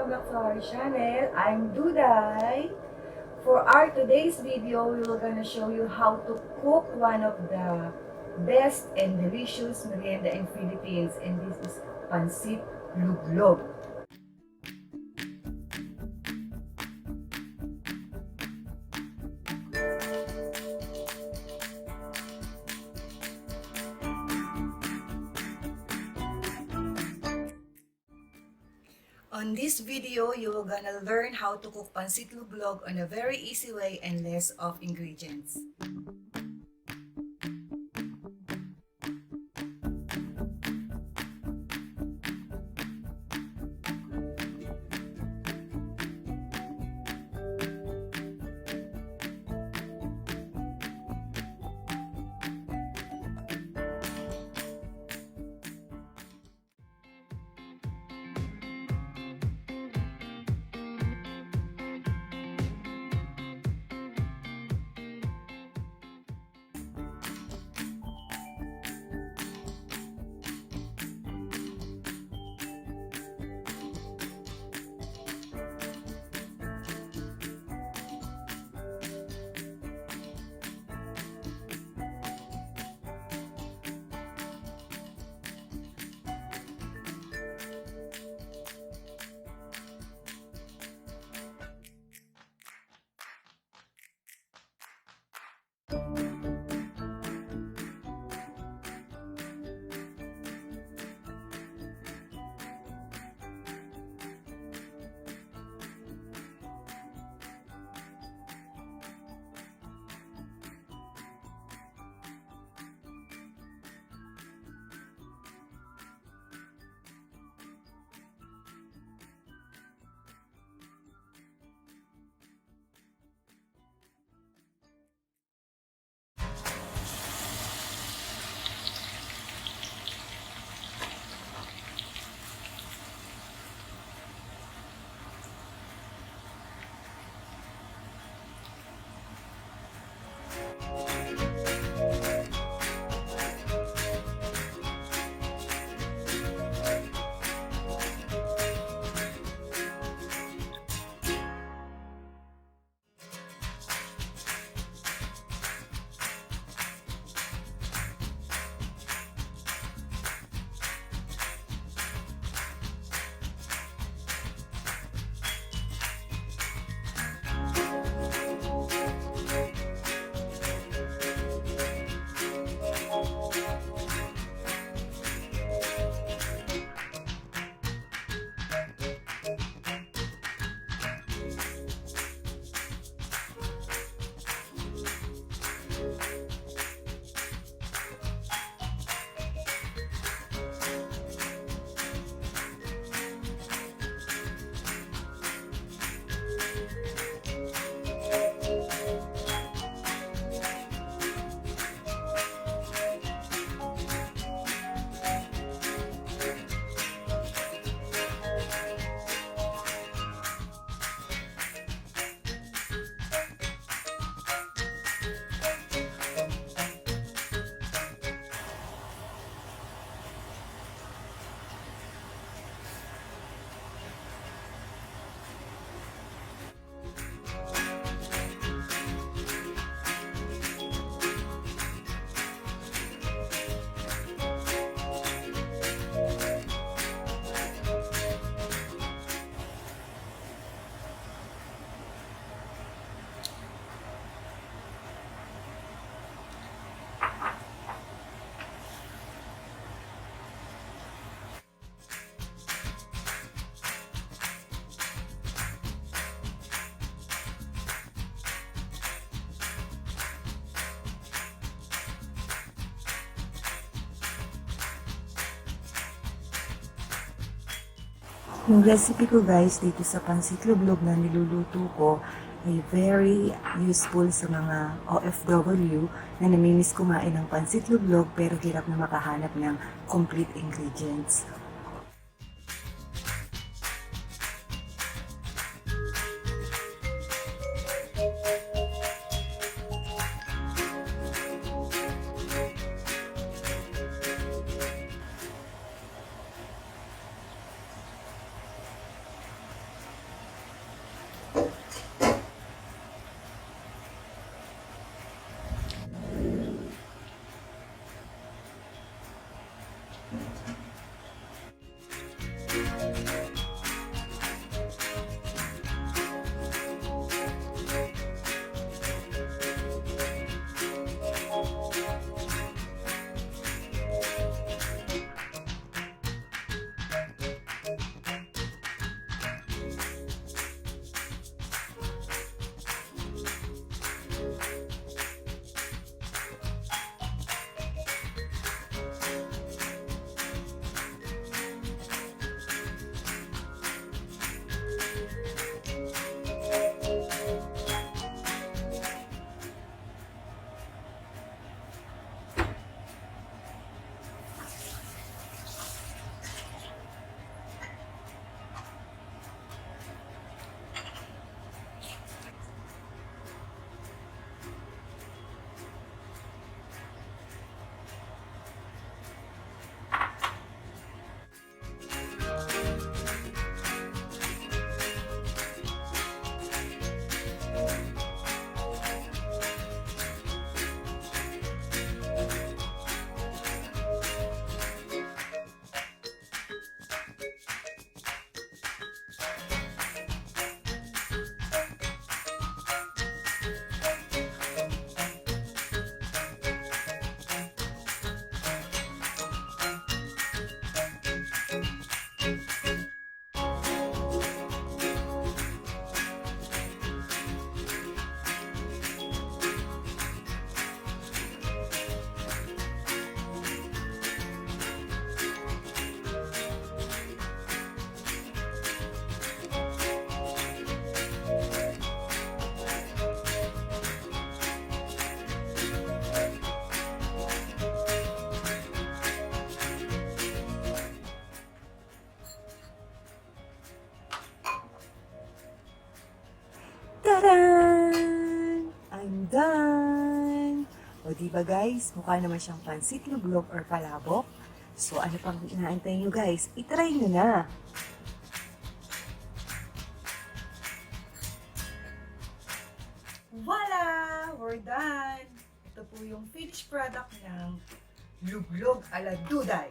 Welcome back to our channel. I'm Duday. For our today's video, we will gonna show you how to cook one of the best and delicious merienda in Philippines, and this is Pancit Luglug. On this video, you will gonna learn how to cook Pancit Luglug on a very easy way and less of ingredients. Yung recipe ko guys dito sa Pancit Luglug na niluluto ko ay very useful sa mga OFW na namimiss kumain ng Pancit Luglug pero hirap na makahanap ng complete ingredients. Taran! I'm done! O diba guys, mukha naman siyang pancit luglog or palabok. So ano pang inaantay nyo guys? I-try nyo na! Voila! We're done! Ito po yung finished product ng luglog ala Duday.